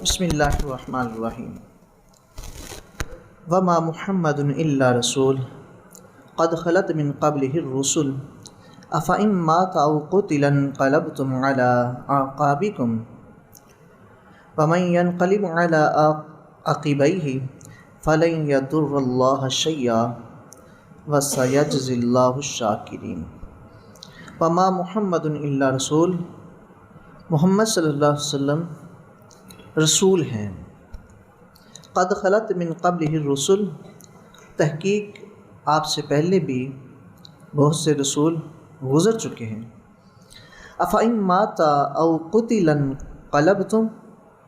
بسم اللہ الرحمن الرحیم وما محمد الا رسول قد خلت من قبله الرسل افإن مات او قتل انقلبتم على اعقابكم ومن ينقلب على عقبيه فلن يضر الله شيئا وسيجزي الله الشاكرين۔ وما محمد الا رسول، محمد صلی اللہ علیہ وسلم رسول ہیں۔ قد خلت من قبلہ الرسل، تحقیق آپ سے پہلے بھی بہت سے رسول گزر چکے ہیں۔ افإن مات او قتل انقلبتم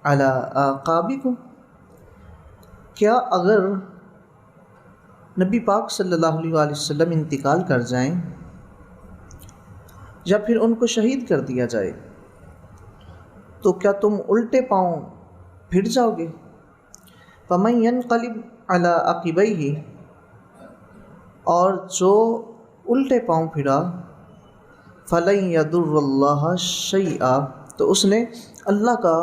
علی اعقابکم، کیا اگر نبی پاک صلی اللہ علیہ وآلہ وسلم انتقال کر جائیں یا پھر ان کو شہید کر دیا جائے تو کیا تم الٹے پاؤں پھر جاؤ گے؟ فَمَن يَنْقَلِبْ عَلَىٰ عَقِبَيْهِ، اور جو الٹے پاؤں پھرا فَلَن يَضُرَّ اللَّهَ شَيْئًا، تو اس نے اللہ کا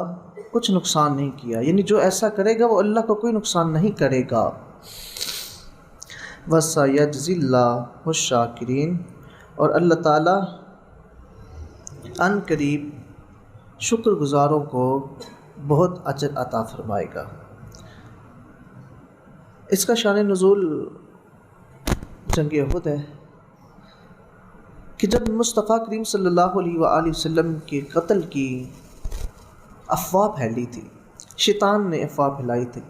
کچھ نقصان نہیں کیا، یعنی جو ایسا کرے گا وہ اللہ کا کوئی نقصان نہیں کرے گا۔ وَسَيَجْزِي اللَّهُ الشَّاكِرِينَ، اور اللہ تعالیٰ ان قریب شکر گزاروں کو بہت اجر عطا فرمائے گا۔ اس کا شان نزول جنگ احد ہے کہ جب مصطفیٰ کریم صلی اللہ علیہ وآلہ وسلم کے قتل کی افواہ پھیلی تھی، شیطان نے افواہ پھیلائی تھی۔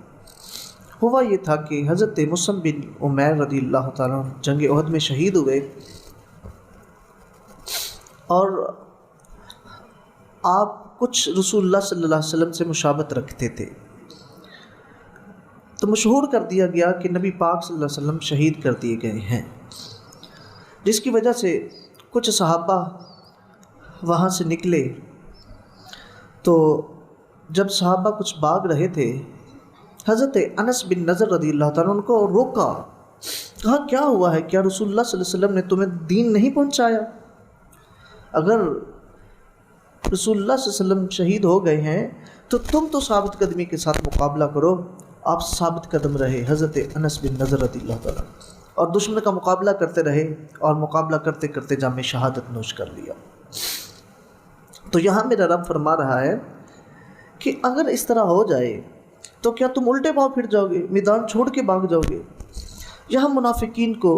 ہوا یہ تھا کہ حضرت مصعب بن عمیر رضی اللہ تعالیٰ جنگ احد میں شہید ہوئے، اور آپ کچھ رسول اللہ صلی اللہ علیہ وسلم سے مشابہت رکھتے تھے، تو مشہور کر دیا گیا کہ نبی پاک صلی اللہ علیہ وسلم شہید کر دیے گئے ہیں، جس کی وجہ سے کچھ صحابہ وہاں سے نکلے۔ تو جب صحابہ کچھ بھاگ رہے تھے، حضرت انس بن نضر رضی اللہ تعالیٰ ان کو روکا، کہا کیا ہوا ہے؟ کیا رسول اللہ صلی اللہ علیہ وسلم نے تمہیں دین نہیں پہنچایا؟ اگر رسول اللہ صلی اللہ علیہ وسلم شہید ہو گئے ہیں تو تم تو ثابت قدمی کے ساتھ مقابلہ کرو۔ آپ ثابت قدم رہے، حضرت انس بن نضر رضی اللہ تعالیٰ، اور دشمن کا مقابلہ کرتے رہے، اور مقابلہ کرتے کرتے جام شہادت نوش کر لیا۔ تو یہاں میرا رب فرما رہا ہے کہ اگر اس طرح ہو جائے تو کیا تم الٹے پاؤں پھر جاؤ گے، میدان چھوڑ کے بھاگ جاؤ گے؟ یہاں منافقین کو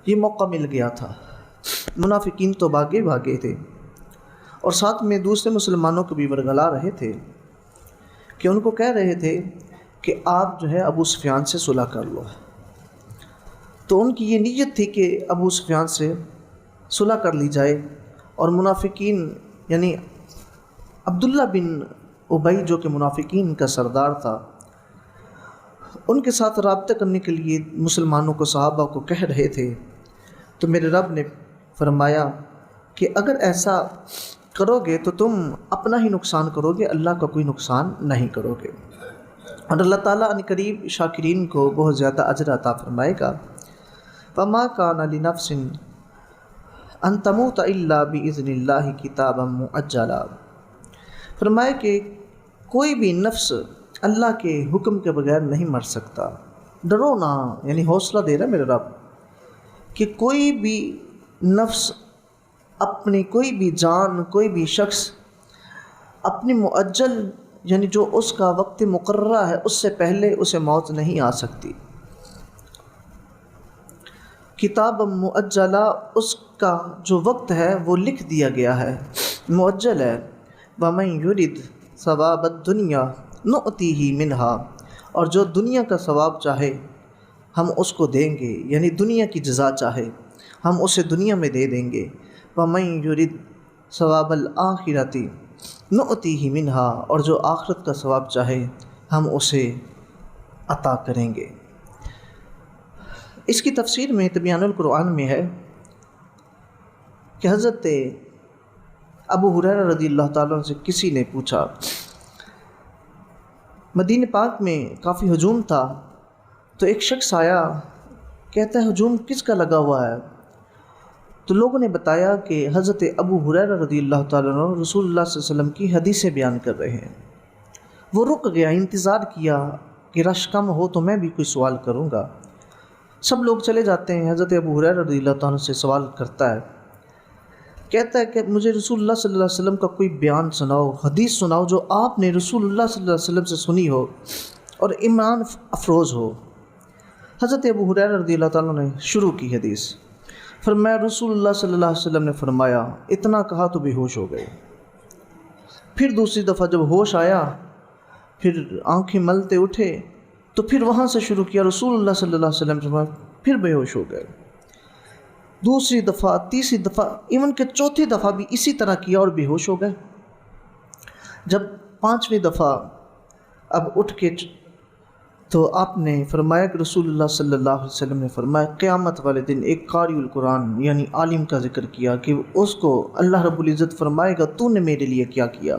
یہ موقع مل گیا تھا، منافقین تو بھاگے تھے، اور ساتھ میں دوسرے مسلمانوں کو بھی ورگلا رہے تھے کہ ان کو کہہ رہے تھے کہ آپ جو ہے ابو سفیان سے صلح کر لو۔ تو ان کی یہ نیت تھی کہ ابو سفیان سے صلح کر لی جائے، اور منافقین یعنی عبداللہ بن ابی جو کہ منافقین کا سردار تھا، ان کے ساتھ رابطہ کرنے کے لیے مسلمانوں کو، صحابہ کو کہہ رہے تھے۔ تو میرے رب نے فرمایا کہ اگر ایسا کرو گے تو تم اپنا ہی نقصان کرو گے، اللہ کا کوئی نقصان نہیں کرو گے، اور اللہ تعالیٰ ان قریب شاکرین کو بہت زیادہ اجر عطا فرمائے گا۔ وَمَا كَانَ لِنَفْسٍ أَن تَمُوتَ إِلَّا بِإِذْنِ اللَّهِ كِتَابًا مُؤَجَّلًا، فرمایا کہ کوئی بھی نفس اللہ کے حکم کے بغیر نہیں مر سکتا۔ ڈرو نہ، یعنی حوصلہ دے رہا میرا رب کہ کوئی بھی نفس، اپنی کوئی بھی جان، کوئی بھی شخص اپنی مؤجل یعنی جو اس کا وقت مقررہ ہے اس سے پہلے اسے موت نہیں آ سکتی۔ کتاب مؤجلہ، اس کا جو وقت ہے وہ لکھ دیا گیا ہے، مؤجل ہے۔ وَمَن يُرِدْ ثَوَابَ الدُّنْيَا نُؤْتِهِ مِنْهَا، اور جو دنیا کا ثواب چاہے ہم اس کو دیں گے، یعنی دنیا کی جزا چاہے ہم اسے دنیا میں دے دیں گے۔ وَمَن يُرِدْ ثَوَابَ الْآخِرَةِ نُؤْتِهِ مِنْهَا، اور جو آخرت کا ثواب چاہے ہم اسے عطا کریں گے۔ اس کی تفسیر میں تبیان القرآن میں ہے کہ حضرت ابو ہریرہ رضی اللہ تعالیٰ عنہ سے کسی نے پوچھا، مدینہ پاک میں کافی ہجوم تھا، تو ایک شخص آیا، کہتا ہے ہجوم کس کا لگا ہوا ہے؟ تو لوگوں نے بتایا کہ حضرت ابو ہریرہ رضی اللہ تعالیٰ عنہ رسول اللہ صلی اللہ علیہ وسلم کی حدیثیں بیان کر رہے ہیں۔ وہ رک گیا، انتظار کیا کہ رش کم ہو تو میں بھی کوئی سوال کروں گا۔ سب لوگ چلے جاتے ہیں۔ حضرت ابو ہریرہ رضی اللہ تعالیٰ عنہ سے سوال کرتا ہے، کہتا ہے کہ مجھے رسول اللہ صلی اللہ علیہ وسلم کا کوئی بیان سناؤ، حدیث سناؤ جو آپ نے رسول اللہ صلی اللہ علیہ وسلم سے سنی ہو اور ایمان افروز ہو۔ حضرت ابو ہریرہ رضی اللہ تعالیٰ نے شروع کی حدیث، فرمایا رسول اللہ صلی اللہ علیہ وسلم نے فرمایا، اتنا کہا تو بے ہوش ہو گئے۔ پھر دوسری دفعہ جب ہوش آیا، پھر آنکھیں ملتے اٹھے تو پھر وہاں سے شروع کیا، رسول اللہ صلی اللہ علیہ وسلم نے فرمایا، پھر بے ہوش ہو گئے۔ دوسری دفعہ، تیسری دفعہ، ایون کہ چوتھی دفعہ بھی اسی طرح کیا اور بے ہوش ہو گئے۔ جب پانچویں دفعہ اب اٹھ کے تو آپ نے فرمایا کہ رسول اللہ صلی اللہ علیہ وسلم نے فرمایا، قیامت والے دن ایک قاری القرآن یعنی عالم کا ذکر کیا کہ اس کو اللہ رب العزت فرمائے گا تو نے میرے لیے کیا کیا؟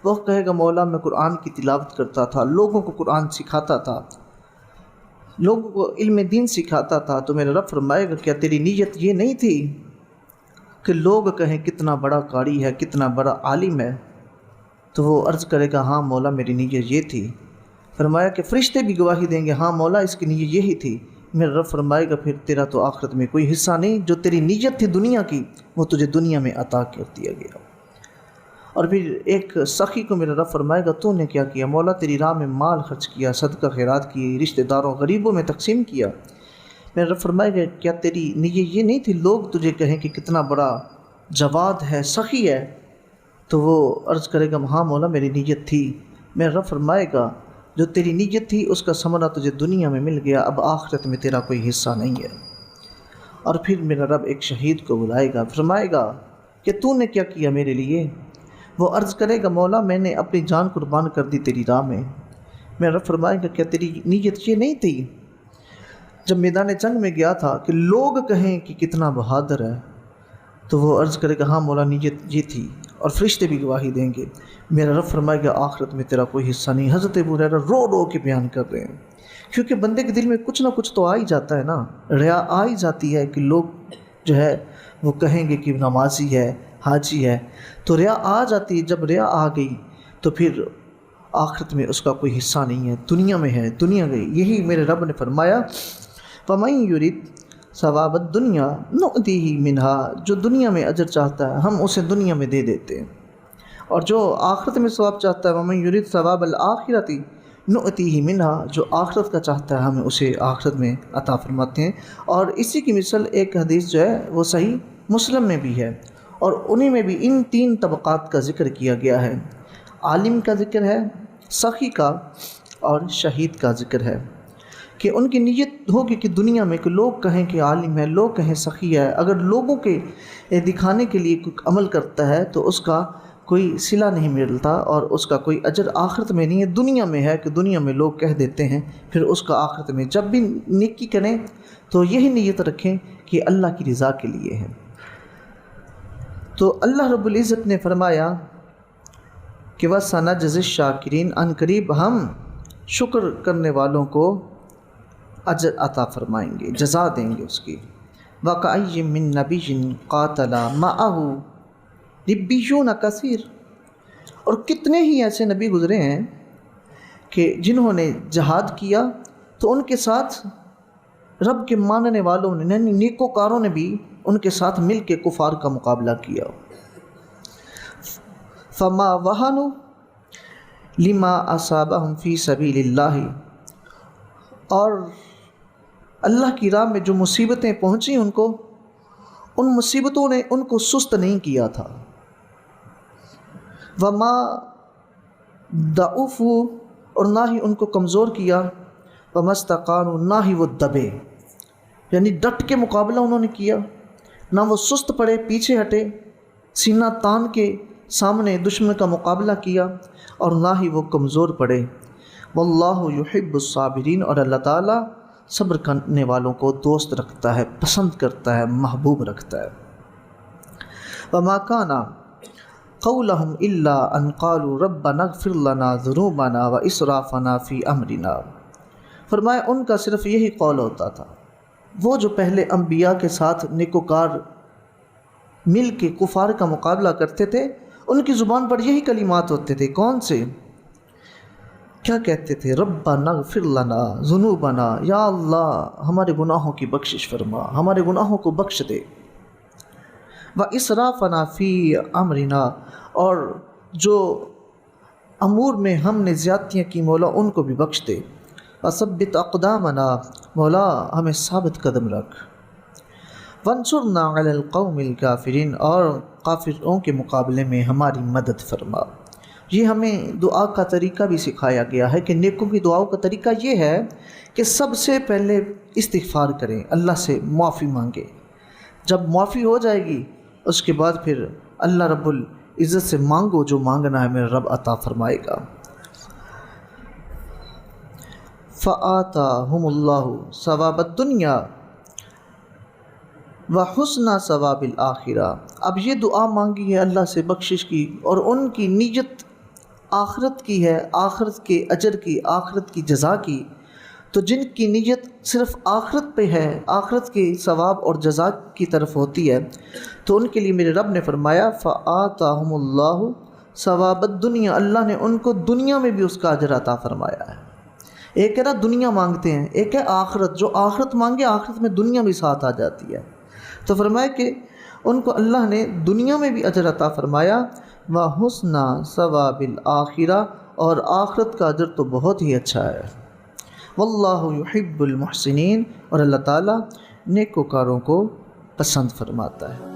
وہ کہے گا مولا میں قرآن کی تلاوت کرتا تھا، لوگوں کو قرآن سکھاتا تھا، لوگوں کو علم دین سکھاتا تھا، تو میرا رب فرمائے گا کیا تیری نیت یہ نہیں تھی کہ لوگ کہیں کتنا بڑا قاری ہے، کتنا بڑا عالم ہے؟ تو وہ عرض کرے گا ہاں مولا میری نیت یہ تھی۔ فرمایا کہ فرشتے بھی گواہی دیں گے ہاں مولا اس کی نیت یہی تھی۔ میرا رب فرمائے گا پھر تیرا تو آخرت میں کوئی حصہ نہیں، جو تیری نیت تھی دنیا کی وہ تجھے دنیا میں عطا کر دیا گیا۔ اور پھر ایک سخی کو میرا رب فرمائے گا تو نے کیا کیا؟ مولا تیری راہ میں مال خرچ کیا، صدقہ خیرات کی، رشتہ داروں غریبوں میں تقسیم کیا۔ میرا رب فرمائے گا کیا تیری نیت یہ نہیں تھی لوگ تجھے کہیں کہ کتنا بڑا جواد ہے، سخی ہے؟ تو وہ عرض کرے گا ہاں مولا میری نیت تھی۔ میرا رب فرمائے گا جو تیری نیت تھی اس کا ثمرہ تجھے دنیا میں مل گیا، اب آخرت میں تیرا کوئی حصہ نہیں ہے۔ اور پھر میرا رب ایک شہید کو بلائے گا، فرمائے گا کہ تو نے کیا کیا میرے لیے؟ وہ عرض کرے گا مولا میں نے اپنی جان قربان کر دی تیری راہ میں۔ میرا رب فرمائے گا کیا تیری نیت یہ نہیں تھی جب میدان جنگ میں گیا تھا کہ لوگ کہیں کہ کتنا بہادر ہے؟ تو وہ عرض کرے گا ہاں مولا نیت یہ تھی، اور فرشتے بھی گواہی دیں گے۔ میرا رب فرمائے گا آخرت میں تیرا کوئی حصہ نہیں۔ حضرت ابو ہریرہ رو رو کے بیان کر رہے ہیں، کیونکہ بندے کے دل میں کچھ نہ کچھ تو آ ہی جاتا ہے نا، ریا آ ہی جاتی ہے کہ لوگ جو ہے وہ کہیں گے کہ نمازی ہے، حاجی ہے، تو ریا آ جاتی ہے۔ جب ریا آ گئی تو پھر آخرت میں اس کا کوئی حصہ نہیں ہے، دنیا میں ہے، دنیا گئی۔ یہی میرے رب نے فرمایا فَمَن يُرِدْ ثواب الدنیا نؤتیہ منہا، جو دنیا میں اجر چاہتا ہے ہم اسے دنیا میں دے دیتے ہیں، اور جو آخرت میں ثواب چاہتا ہے وَمَن يُرِدْ ثواب الآخرۃ نؤتیہ منہا، جو آخرت کا چاہتا ہے ہم اسے آخرت میں عطا فرماتے ہیں۔ اور اسی کی مثال ایک حدیث جو ہے وہ صحیح مسلم میں بھی ہے، اور انہی میں بھی ان تین طبقات کا ذکر کیا گیا ہے، عالم کا ذکر ہے، سخی کا اور شہید کا ذکر ہے، کہ ان کی نیت ہوگی کہ دنیا میں کہ لوگ کہیں کہ عالم ہے، لوگ کہیں سخی ہے، اگر لوگوں کے دکھانے کے لیے کوئی عمل کرتا ہے تو اس کا کوئی صلہ نہیں ملتا اور اس کا کوئی اجر آخرت میں نہیں ہے، دنیا میں ہے کہ دنیا میں لوگ کہہ دیتے ہیں، پھر اس کا آخرت میں جب بھی نیکی کریں تو یہی نیت رکھیں کہ اللہ کی رضا کے لیے ہے۔ تو اللہ رب العزت نے فرمایا کہ وَسَنَجْزِي الشَّاكِرِينَ، ان قریب ہم شکر کرنے والوں کو اجر عطا فرمائیں گے، جزا دیں گے اس کی۔ وَكَأَيٍّ مِّن نَبِيٍّ قَاتَلَ مَعَهُ رِبِّيُّونَ كَثِيرٌ، اور کتنے ہی ایسے نبی گزرے ہیں کہ جنہوں نے جہاد کیا تو ان کے ساتھ رب کے ماننے والوں نے، نیکوکاروں نے بھی ان کے ساتھ مل کے کفار کا مقابلہ کیا۔ فما وہنوا لما اصابہم فی سبیل اللہ، اور اللہ کی راہ میں جو مصیبتیں پہنچی ان کو، ان مصیبتوں نے ان کو سست نہیں کیا تھا۔ وما ضعفوا، اور نہ ہی ان کو کمزور کیا، وما استقاموا، نہ ہی وہ دبے، یعنی ڈٹ کے مقابلہ انہوں نے کیا، نہ وہ سست پڑے، پیچھے ہٹے، سینہ تان کے سامنے دشمن کا مقابلہ کیا، اور نہ ہی وہ کمزور پڑے۔ واللہ یحب الصابرین، اور اللہ تعالیٰ صبر کرنے والوں کو دوست رکھتا ہے، پسند کرتا ہے، محبوب رکھتا ہے۔ وما کان قولہم الا ان قالوا ربنا اغفر لنا ذنوبنا واسرافنا فی امرنا، فرمایا ان کا صرف یہی قول ہوتا تھا، وہ جو پہلے انبیاء کے ساتھ نیکوکار مل کے کفار کا مقابلہ کرتے تھے ان کی زبان پر یہی کلمات ہوتے تھے، کون سے؟ کیا کہتے تھے؟ ربنا اغفر لنا ذنوبنا، یا اللہ ہمارے گناہوں کی بخشش فرما، ہمارے گناہوں کو بخش دے، واسرافنا فی امرنا، اور جو امور میں ہم نے زیادتیاں کی مولا ان کو بھی بخش دے، وثبت اقدامنا، مولا ہمیں ثابت قدم رکھ، وانصرنا علی القوم الکافرین، اور کافروں کے مقابلے میں ہماری مدد فرما۔ یہ ہمیں دعا کا طریقہ بھی سکھایا گیا ہے کہ نیکوں کی دعاؤں کا طریقہ یہ ہے کہ سب سے پہلے استغفار کریں، اللہ سے معافی مانگیں، جب معافی ہو جائے گی اس کے بعد پھر اللہ رب العزت سے مانگو، جو مانگنا ہے میرا رب عطا فرمائے گا۔ فآتاہم اللہ ثواب الدنیا وحسن ثواب الآخرہ۔ اب یہ دعا مانگی ہے اللہ سے بخشش کی، اور ان کی نیت آخرت کی ہے، آخرت کے اجر کی، آخرت کی جزا کی۔ تو جن کی نیت صرف آخرت پہ ہے، آخرت کے ثواب اور جزا کی طرف ہوتی ہے، تو ان کے لیے میرے رب نے فرمایا فآتاہم اللہ ثواب الدنیا، اللہ نے ان کو دنیا میں بھی اس کا اجر عطا فرمایا ہے۔ ایک ہے نا دنیا مانگتے ہیں، ایک ہے آخرت، جو آخرت مانگے آخرت میں دنیا بھی ساتھ آ جاتی ہے۔ تو فرمایا کہ ان کو اللہ نے دنیا میں بھی اجر عطا فرمایا، وحسن ثواب الآخرہ، اور آخرت کا اجر تو بہت ہی اچھا ہے۔ واللہ یحب المحسنین، اور اللہ تعالیٰ نیکوکاروں کو پسند فرماتا ہے۔